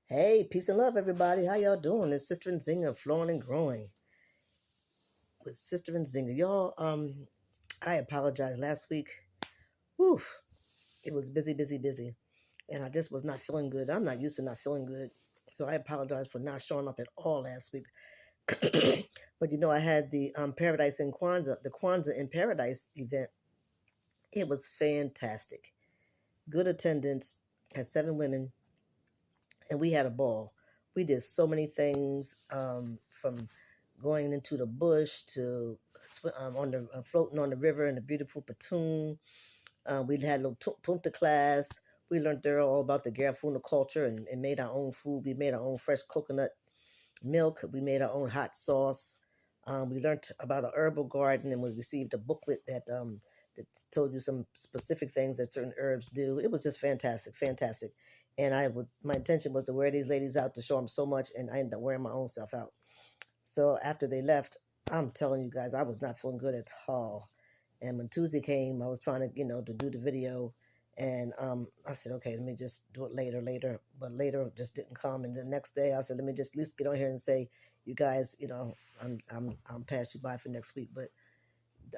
Hey, peace and love, everybody. How y'all doing? It's Sister and Zinger, flowing and growing with Sister and Zinger. Y'all, I apologize last week. Whew, it was busy, busy, busy, and I just was not feeling good. I'm not used to not feeling good, so I apologize for not showing up at all last week. But I had the Paradise in Kwanzaa, the Kwanzaa in Paradise event. It was fantastic. Good attendance. Had 7 women, and we had a ball. We did so many things, from going into the bush to on the floating on the river in the beautiful Patoon. We had a little punta class. We learned there all about the Garifuna culture and made our own food. We made our own fresh coconut milk. We made our own hot sauce. We learned about a herbal garden, and we received a booklet that told you some specific things that certain herbs do. It was just fantastic, fantastic. And my intention was to wear these ladies out to show them so much, and I ended up wearing my own self out. So after they left, I'm telling you guys, I was not feeling good at all. And when Tuesday came, I was trying to, to do the video, and I said, okay, let me just do it later. But later just didn't come. And the next day, I said, let me just at least get on here and say, you guys, I'm past you by for next week. But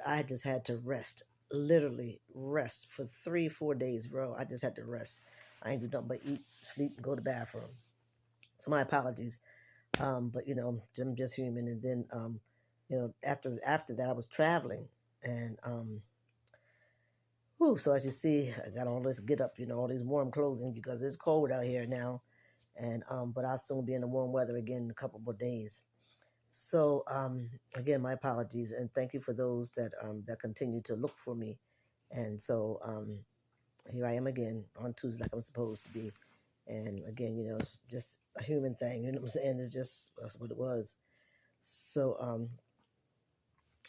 I just had to rest, literally rest for 3, 4 days, bro. I just had to rest. I ain't do nothing but eat, sleep, and go to the bathroom. So my apologies. But I'm just human. And then after that, I was traveling, and so as you see, I got all this get up, all these warm clothing because it's cold out here now, and but I'll soon be in the warm weather again in a couple more days. So again, my apologies, and thank you for those that continue to look for me. And so here I am again on Tuesday, like I'm supposed to be. And again, it's just a human thing. You know what I'm saying? That's what it was. So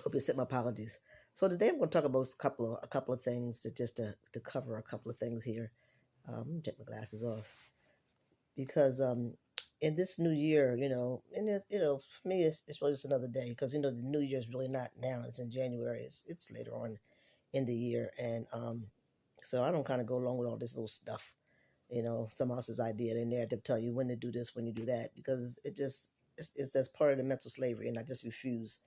hope you accept my apologies. So today I'm going to talk about a couple of things to cover a couple of things here. Let me take my glasses off because in this new year, and for me it's really just another day because the new year is really not now. It's in January. It's later on in the year, and so I don't kind of go along with all this little stuff. Someone else's idea. They're there to tell you when to do this, when you do that, because it's that's part of the mental slavery, and I just refuse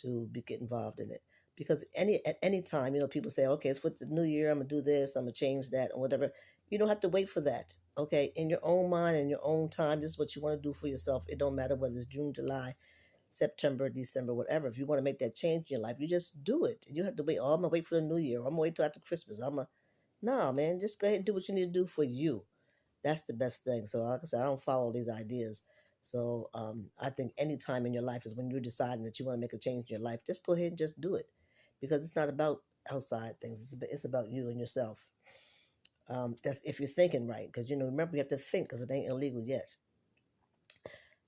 to get involved in it. Because at any time, people say, okay, it's what's the new year, I'm gonna do this, I'm gonna change that, or whatever. You don't have to wait for that. Okay, in your own mind, in your own time, this is what you want to do for yourself. It don't matter whether it's June, July, September, December, whatever. If you want to make that change in your life, you just do it. You have to wait. Oh, I'm gonna wait for the new year. I'm gonna wait till after Christmas. No, man. Just go ahead and do what you need to do for you. That's the best thing. So, like I said, I don't follow these ideas. So, I think any time in your life is when you're deciding that you want to make a change in your life. Just go ahead and just do it, because it's not about outside things. It's about you and yourself. That's if you're thinking right, because remember you have to think, because it ain't illegal yet.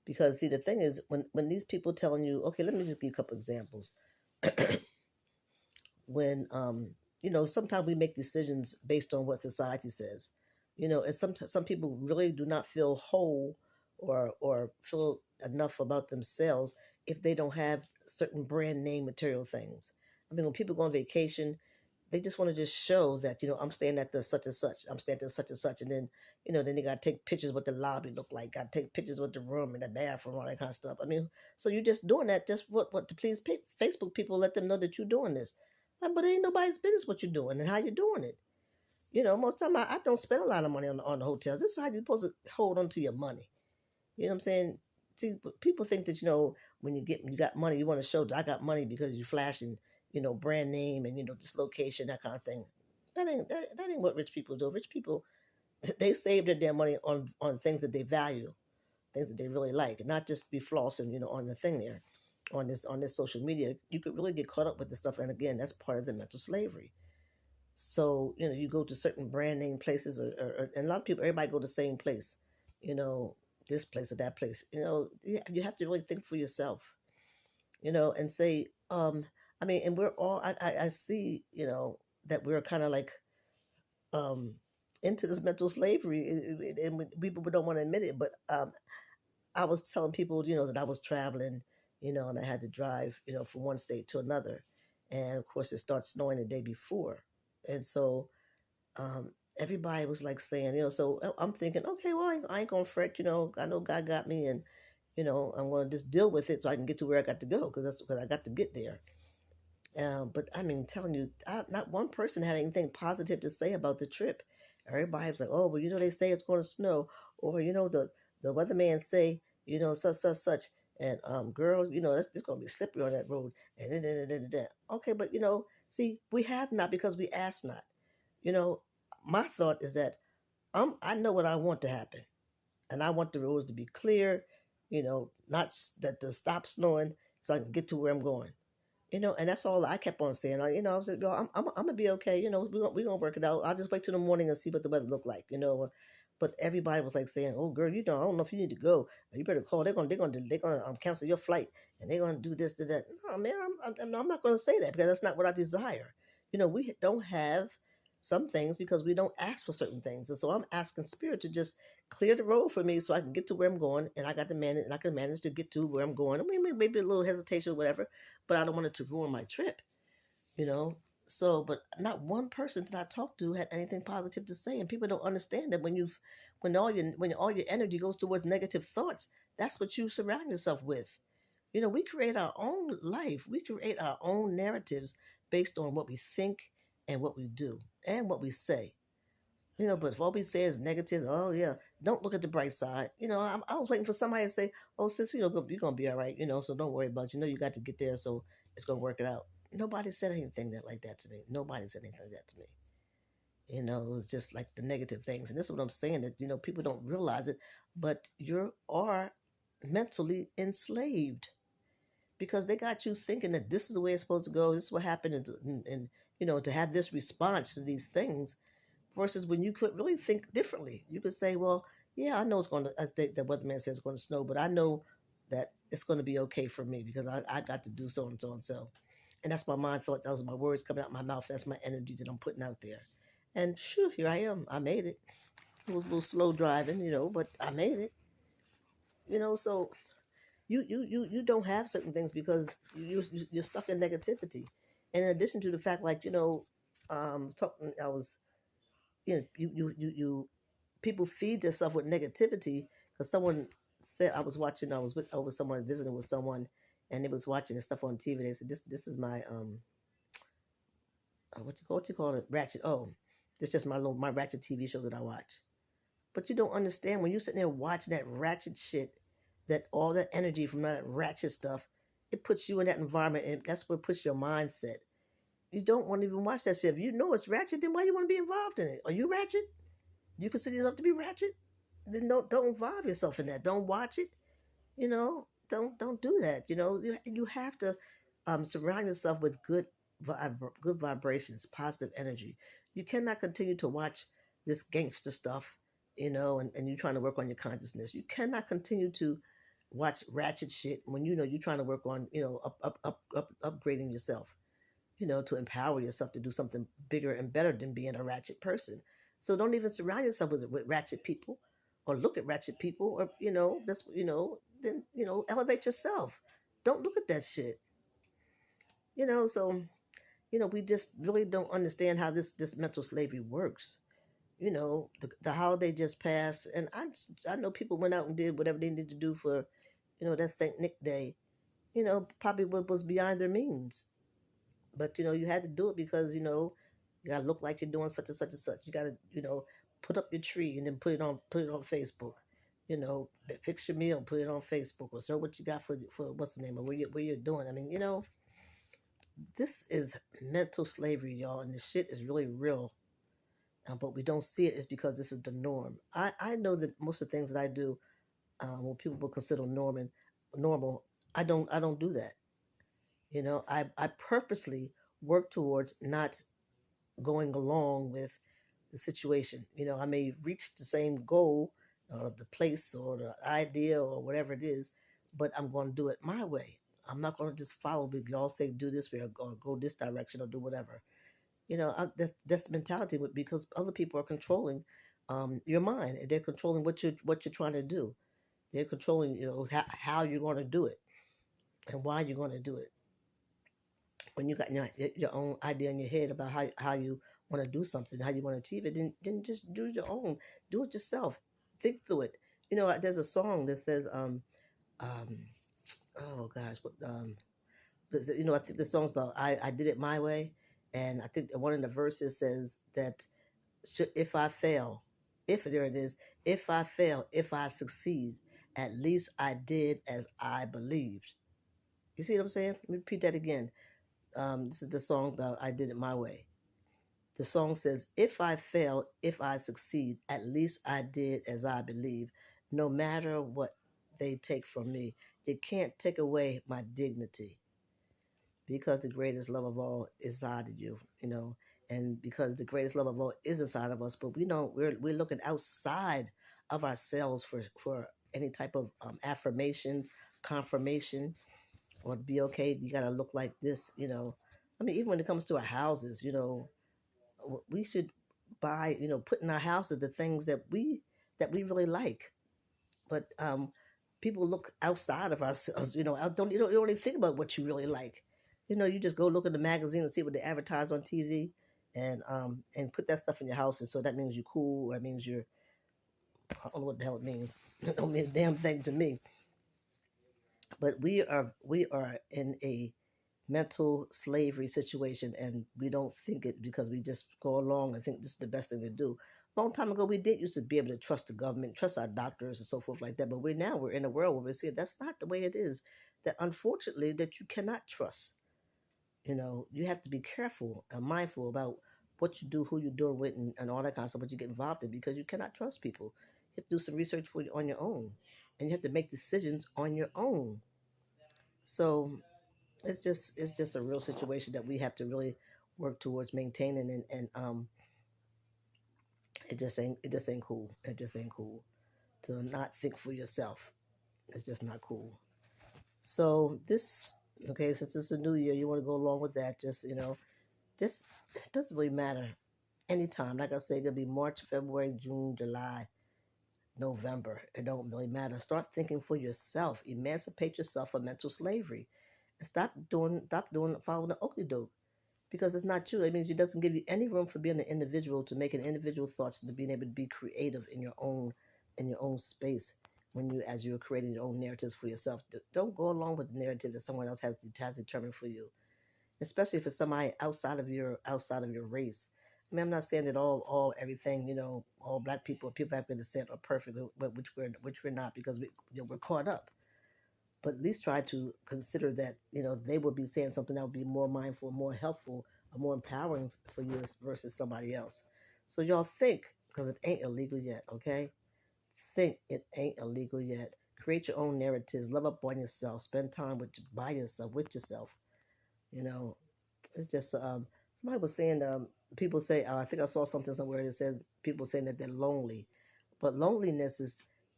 Because see, the thing is, when these people telling you, okay, let me just give you a couple examples. When sometimes we make decisions based on what society says. And some people really do not feel whole or feel enough about themselves if they don't have certain brand name material things. I mean, when people go on vacation, they just want to just show that I'm staying at the such and such, I'm staying at the such and such, and then then they got to take pictures what the lobby look like, got to take pictures with the room and the bathroom, all that kind of stuff. I mean, so you're just doing that just what to please Facebook people, let them know that you're doing this. But it ain't nobody's business what you're doing and how you're doing it. Most time I don't spend a lot of money on the hotels. This is how you're supposed to hold on to your money. You know what I'm saying? See, people think that when you got money, you want to show that I got money because you're flashing, brand name and this location, that kind of thing. That ain't what rich people do. Rich people, they save their money on things that they value, things that they really like, not just be flossing, on the thing there, on this social media. You could really get caught up with this stuff, and again, that's part of the mental slavery. So you go to certain brand name places, and a lot of people, everybody go to the same place, you know, this place or that place. You have to really think for yourself, and say, I mean, and we're all, I see, that we're kind of like um, into this mental slavery, and people don't want to admit it. But I was telling people, that I was traveling, and I had to drive, from one state to another, and of course it starts snowing the day before, and so everybody was like saying, so I'm thinking, okay, well, I ain't gonna fret, I know God got me, and I'm gonna just deal with it so I can get to where I got to go, because I got to get there. But I mean, telling you, not one person had anything positive to say about the trip. Everybody was like, "Oh, well, they say it's going to snow," or the weatherman say, such. And girl, it's going to be slippery on that road. And then. Okay, but see, we have not because we ask not. You know, my thought is that I know what I want to happen, and I want the roads to be clear. Not that to stop snowing so I can get to where I'm going. And that's all I kept on saying. I was like, I'm gonna be okay. We gonna work it out. I'll just wait till the morning and see what the weather look like. But everybody was like saying, "Oh, girl, I don't know if you need to go. You better call. They're gonna cancel your flight, and they're gonna do this, to that." No, man, I'm not gonna say that because that's not what I desire. We don't have some things because we don't ask for certain things, and so I'm asking Spirit to just clear the road for me so I can get to where I'm going, and I got to manage, and I can manage to get to where I'm going. I mean, maybe a little hesitation or whatever, but I don't want it to ruin my trip, you know. So, but not one person that I talked to had anything positive to say, and people don't understand that when all your energy goes towards negative thoughts, that's what you surround yourself with. We create our own life. We create our own narratives based on what we think and what we do and what we say. But if all we say is negative, oh yeah, don't look at the bright side. I was waiting for somebody to say, "Oh, sis, you're gonna be all right." So don't worry about. You got to get there, so it's gonna work it out. Nobody said anything like that to me. Nobody said anything like that to me. It was just like the negative things, and this is what I'm saying, that people don't realize it, but you are mentally enslaved because they got you thinking that this is the way it's supposed to go. This is what happened, and to have this response to these things versus when you could really think differently. You could say, well, yeah, I know it's going to, as the weatherman says, it's going to snow, but I know that it's going to be okay for me because I got to do so and so and so. And that's my mind thought. That was my words coming out my mouth. That's my energy that I'm putting out there. And sure, here I am. I made it. It was a little slow driving, but I made it. So you don't have certain things because you're stuck in negativity. And in addition to the fact, like I was, you people feed themselves with negativity because someone said I was with over someone visiting with someone, and they was watching the stuff on TV. They said this is my what you call it, ratchet. Oh, this just my ratchet TV show that I watch. But you don't understand when you're sitting there watching that ratchet shit, that all that energy from that ratchet stuff, it puts you in that environment, and that's what puts your mindset. You don't want to even watch that shit. If you know it's ratchet, then why you want to be involved in it? Are you ratchet? You consider yourself to be ratchet? Then don't involve yourself in that. Don't watch it. Don't do that. You have to surround yourself with good vibrations, positive energy. You cannot continue to watch this gangster stuff, and you're trying to work on your consciousness. You cannot continue to watch ratchet shit when you're trying to work on upgrading yourself, to empower yourself to do something bigger and better than being a ratchet person. So don't even surround yourself with ratchet people or look at ratchet people, or, then, elevate yourself. Don't look at that shit. So, we just really don't understand how this mental slavery works. The holiday just passed, and I know people went out and did whatever they needed to do for, that Saint Nick Day, probably what was beyond their means. But you had to do it because you gotta look like you're doing such and such and such. You gotta put up your tree and then put it on Facebook. Fix your meal, put it on Facebook, or show what you got for what's the name of where you're doing. I mean, this is mental slavery, y'all, and this shit is really real. But we don't see it is because this is the norm. I know that most of the things that I do, what people will consider normal, I don't do that. I purposely work towards not going along with the situation. I may reach the same goal, the place or the idea or whatever it is, but I'm going to do it my way. I'm not going to just follow because y'all say do this way, or go this direction, or do whatever. That's mentality because other people are controlling your mind, and they're controlling what you're trying to do. They're controlling how you're going to do it and why you're going to do it. When you got your own idea in your head about how you want to do something, how you want to achieve it, then just do your own, do it yourself, think through it. You know, there's a song that says, um, oh gosh, what, you know, I think the song's about I did it my way, and I think one of the verses says that if I fail, if there it is, if I fail, if I succeed, at least I did as I believed. You see what I'm saying? Let me repeat that again. This is the song about I did it my way. The song says, if I fail, if I succeed, at least I did as I believe. No matter what they take from me, you can't take away my dignity, because the greatest love of all is inside of you, you know, and because the greatest love of all is inside of us, but we don't, we're looking outside of ourselves for any type of affirmations, confirmation, or to be okay, you got to look like this, you know. I mean, even when it comes to our houses, you know, we should buy, you know, put in our houses the things that we really like. But people look outside of ourselves, you know. You don't even think about what you really like. You know, you just go look at the magazine and see what they advertise on TV, and put that stuff in your house, and so that means you're cool, or that means you're, I don't know what the hell it means. It don't mean a damn thing to me. But we are in a mental slavery situation, and we don't think it because we just go along and think this is the best thing to do. Long time ago, we did used to be able to trust the government, trust our doctors, and so forth like that. But we're in a world where we see that's not the way it is. That unfortunately, that you cannot trust. You know, you have to be careful and mindful about what you do, who you're doing with, and all that kind of stuff. What you get involved in, because you cannot trust people. You have to do some research for you on your own, and you have to make decisions on your own. So it's just a real situation that we have to really work towards maintaining, and it just ain't cool. It just ain't cool to not think for yourself. It's just not cool. So this, okay, since it's a new year, you want to go along with that. Just, you know, just, it doesn't really matter. Anytime, like I say, it could be March, February, June, July, November. It don't really matter. Start thinking for yourself. Emancipate yourself from mental slavery, and stop doing following the okey doke, because it's not you. It means it doesn't give you any room for being an individual, to make an individual thoughts, to being able to be creative in your own space, when you, as you're creating your own narratives for yourself. Don't go along with the narrative that someone else has determined for you, especially if it's somebody outside of your race. I mean, I'm not saying that all everything, you know, all black people, people have been descent are perfect, but which we're not, because we're caught up. But at least try to consider that, you know, they would be saying something that would be more mindful, more helpful, or more empowering for you versus somebody else. So y'all think, because it ain't illegal yet, okay? Think it ain't illegal yet. Create your own narratives. Love up on yourself. Spend time by yourself, with yourself. You know, it's just somebody was saying, people say, I think I saw something somewhere that says people saying that they're lonely, but loneliness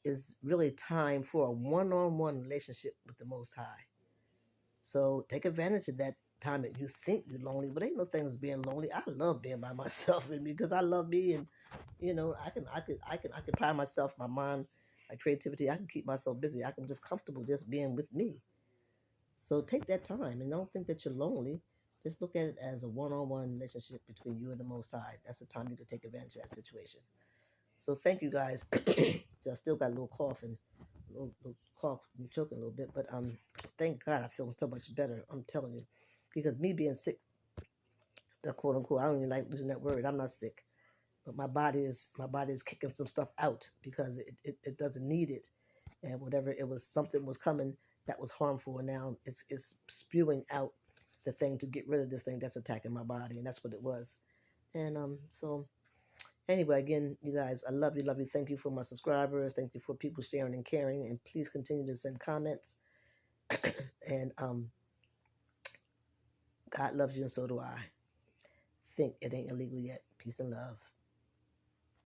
is really time for a one-on-one relationship with the Most High. So take advantage of that time that you think you're lonely, but ain't no thing as being lonely. I love being by myself, and because I love me, and you know, I can occupy myself, my mind, my creativity. I can keep myself busy. I can just comfortable just being with me. So take that time, and don't think that you're lonely. Just look at it as a one-on-one relationship between you and the Most High. That's the time you can take advantage of that situation. So thank you guys. So I still got a little cough, and little cough, I'm choking a little bit, but thank God I feel so much better. I'm telling you, because me being sick, the quote unquote, I don't even like using that word. I'm not sick, but my body is kicking some stuff out because it doesn't need it, and whatever it was, something was coming that was harmful, and now it's spewing out the thing to get rid of this thing that's attacking my body, and that's what it was. And so anyway, again, you guys, I love you, love you. Thank you for my subscribers. Thank you for people sharing and caring, and please continue to send comments. And God loves you, and so do I. Think it ain't illegal yet. Peace and love.